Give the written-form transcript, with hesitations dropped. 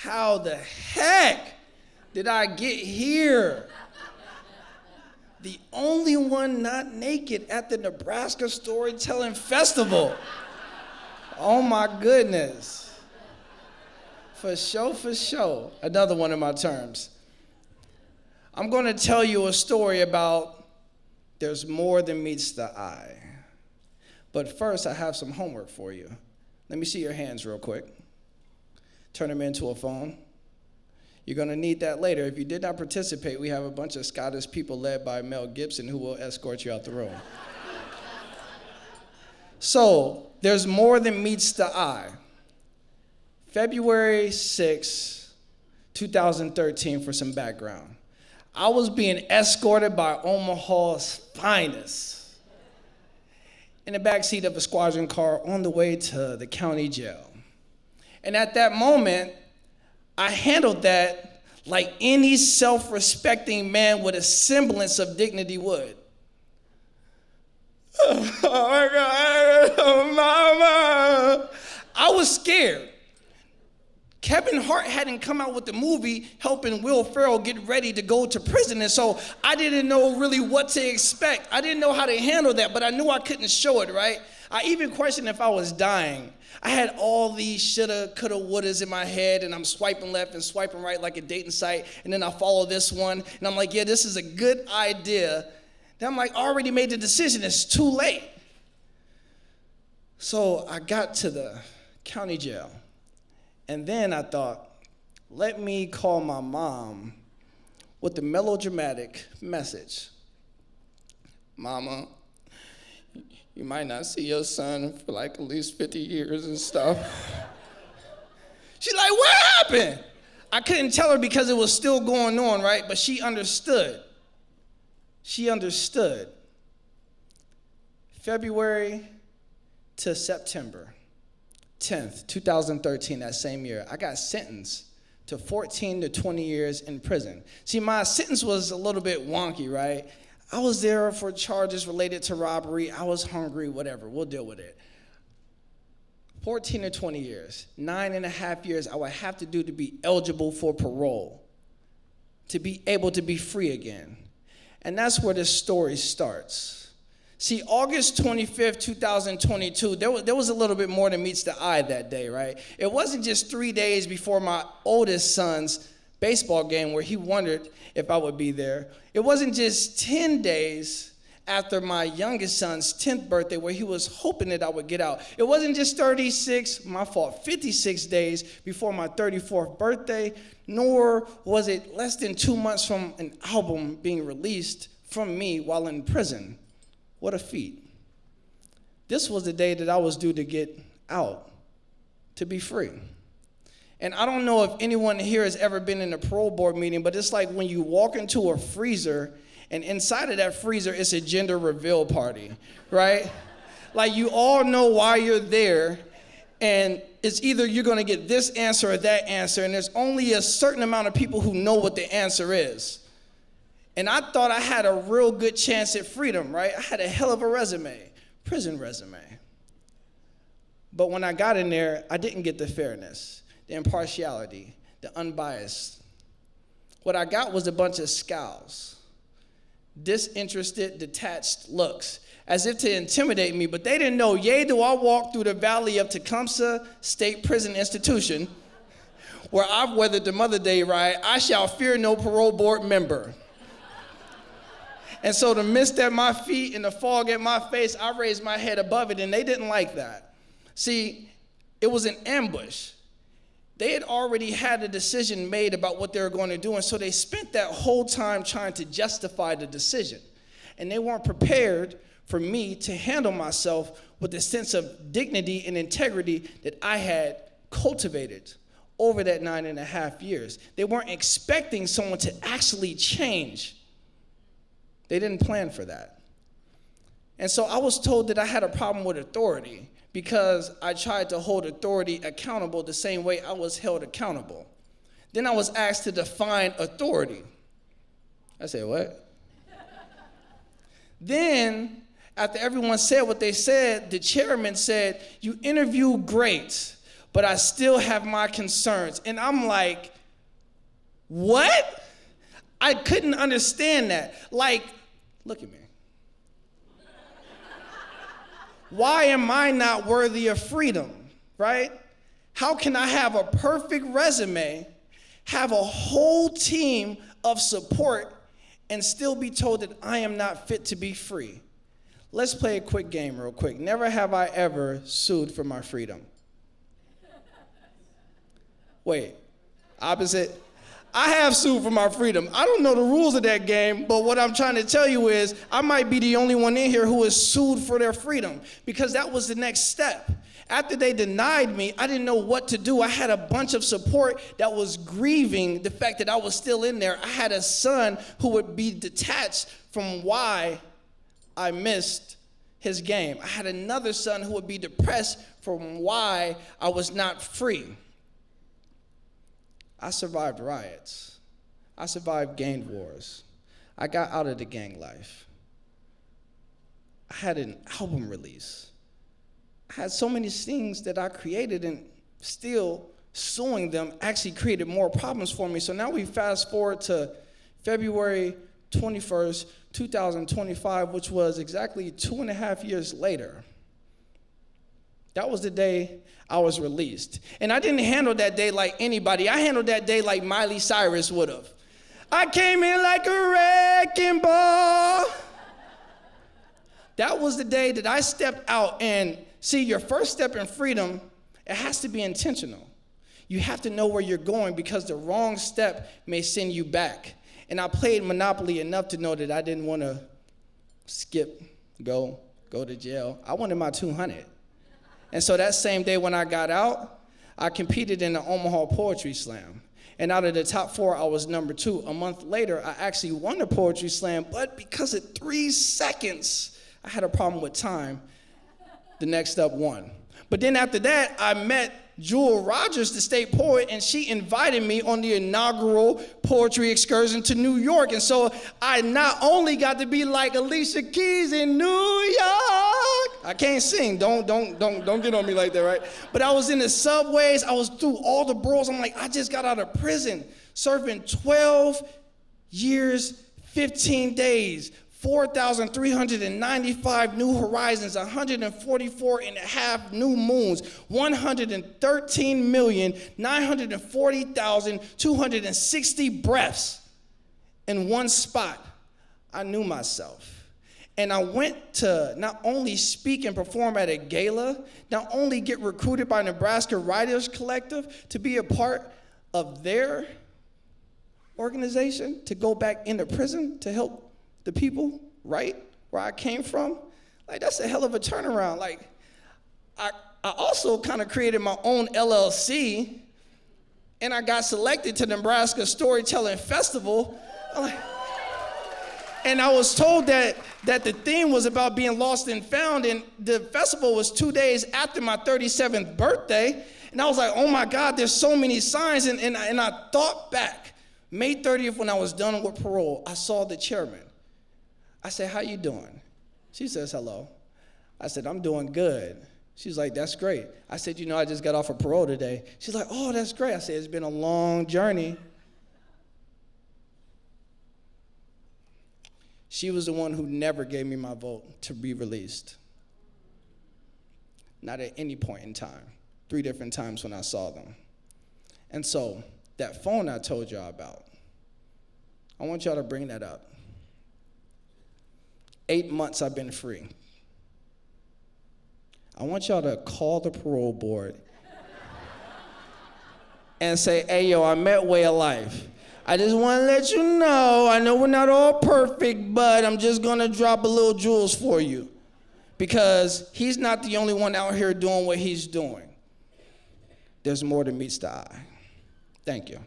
how the heck did I get here? The only one not naked at the Nebraska Storytelling Festival. Oh my goodness. For sure. Another one of my terms. I'm going to tell you a story about there's more than meets the eye. But first, I have some homework for you. Let me see your hands real quick. Turn them into a phone. You're going to need that later. If you did not participate, we have a bunch of Scottish people led by Mel Gibson who will escort you out the room. So, there's more than meets the eye. February 6, 2013, for some background. I was being escorted by Omaha's finest in the backseat of a squadron car on the way to the county jail. And at that moment, I handled that like any self-respecting man with a semblance of dignity would. Oh my God, Mama. I was scared. Kevin Hart hadn't come out with the movie helping Will Ferrell get ready to go to prison, and so I didn't know really what to expect. I didn't know how to handle that, but I knew I couldn't show it, right? I even questioned if I was dying. I had all these shoulda, coulda, wouldas in my head, and I'm swiping left and swiping right like a dating site, and then I follow this one, and I'm like, yeah, this is a good idea. Then I'm like, I already made the decision, it's too late. So I got to the county jail. And then I thought, let me call my mom with the melodramatic message. Mama, you might not see your son for like at least 50 years and stuff. She's like, what happened? I couldn't tell her because it was still going on, right? But she understood. She understood. February to September 10th, 2013, that same year, I got sentenced to 14 to 20 years in prison. See, my sentence was a little bit wonky, right? I was there for charges related to robbery. I was hungry, whatever. We'll deal with it. 14 to 20 years, 9.5 years I would have to do to be eligible for parole, to be able to be free again. And that's where this story starts. See, August 25th, 2022, there was a little bit more than meets the eye that day, right? It wasn't just 3 days before my oldest son's baseball game where he wondered if I would be there. It wasn't just 10 days after my youngest son's 10th birthday where he was hoping that I would get out. It wasn't just 56 days before my 34th birthday, nor was it less than 2 months from an album being released from me while in prison. What a feat. This was the day that I was due to get out, to be free. And I don't know if anyone here has ever been in a parole board meeting, but it's like when you walk into a freezer, and inside of that freezer, it's a gender reveal party, right? Like you all know why you're there, and it's either you're gonna get this answer or that answer, and there's only a certain amount of people who know what the answer is. And I thought I had a real good chance at freedom, right? I had a hell of a resume, prison resume. But when I got in there, I didn't get the fairness, the impartiality, the unbiased. What I got was a bunch of scowls, disinterested, detached looks, as if to intimidate me, but they didn't know, yea, do I walk through the valley of Tecumseh State Prison Institution, where I've weathered the Mother Day ride, I shall fear no parole board member. And so the mist at my feet and the fog at my face, I raised my head above it, and they didn't like that. See, it was an ambush. They had already had a decision made about what they were going to do, and so they spent that whole time trying to justify the decision. And they weren't prepared for me to handle myself with a sense of dignity and integrity that I had cultivated over that 9.5 years. They weren't expecting someone to actually change. They didn't plan for that. And so I was told that I had a problem with authority because I tried to hold authority accountable the same way I was held accountable. Then I was asked to define authority. I said, what? Then, after everyone said what they said, the chairman said, you interview great, but I still have my concerns. And I'm like, what? I couldn't understand that. Like, look at me. Why am I not worthy of freedom, right? How can I have a perfect resume, have a whole team of support, and still be told that I am not fit to be free? Let's play a quick game real quick. Never have I ever sued for my freedom. Wait, opposite. I have sued for my freedom. I don't know the rules of that game, but what I'm trying to tell you is I might be the only one in here who has sued for their freedom, because that was the next step. After they denied me, I didn't know what to do. I had a bunch of support that was grieving the fact that I was still in there. I had a son who would be detached from why I missed his game. I had another son who would be depressed from why I was not free. I survived riots. I survived gang wars. I got out of the gang life. I had an album release. I had so many things that I created, and still suing them actually created more problems for me. So now we fast forward to February 21st, 2025, which was exactly 2.5 years later. That was the day I was released. And I didn't handle that day like anybody. I handled that day like Miley Cyrus would have. I came in like a wrecking ball. That was the day that I stepped out. And see, your first step in freedom, it has to be intentional. You have to know where you're going, because the wrong step may send you back. And I played Monopoly enough to know that I didn't want to skip, go to jail. I wanted my 200. And so that same day when I got out, I competed in the Omaha Poetry Slam. And out of the top 4, I was number 2. A month later, I actually won the Poetry Slam, but because of 3 seconds, I had a problem with time. The next up won. But then after that, I met Jewel Rogers, the state poet, and she invited me on the inaugural poetry excursion to New York. And so I not only got to be like Alicia Keys in New York. I can't sing. Don't get on me like that, right? But I was in the subways. I was through all the boroughs. I'm like, I just got out of prison, serving 12 years, 15 days. 4,395 new horizons, 144 and a half new moons, 113,940,260 breaths in one spot. I knew myself. And I went to not only speak and perform at a gala, not only get recruited by Nebraska Writers Collective to be a part of their organization, to go back into prison to help the people right where I came from. Like, that's a hell of a turnaround. Like, I also kind of created my own LLC, and I got selected to the Nebraska Storytelling Festival. And I was told that the theme was about being lost and found, and the festival was 2 days after my 37th birthday. And I was like, oh my God, there's so many signs. And I thought back, May 30th, when I was done with parole, I saw the chairman. I said, how you doing? She says, hello. I said, I'm doing good. She's like, that's great. I said, you know, I just got off of parole today. She's like, oh, that's great. I said, it's been a long journey. She was the one who never gave me my vote to be released. Not at any point in time. 3 different times when I saw them. And so that phone I told y'all about, I want y'all to bring that up. 8 months I've been free. I want y'all to call the parole board and say, hey, yo, I met WayofLife. I just want to let you know, I know we're not all perfect, but I'm just going to drop a little jewels for you, because he's not the only one out here doing what he's doing. There's more than meets the eye. Thank you.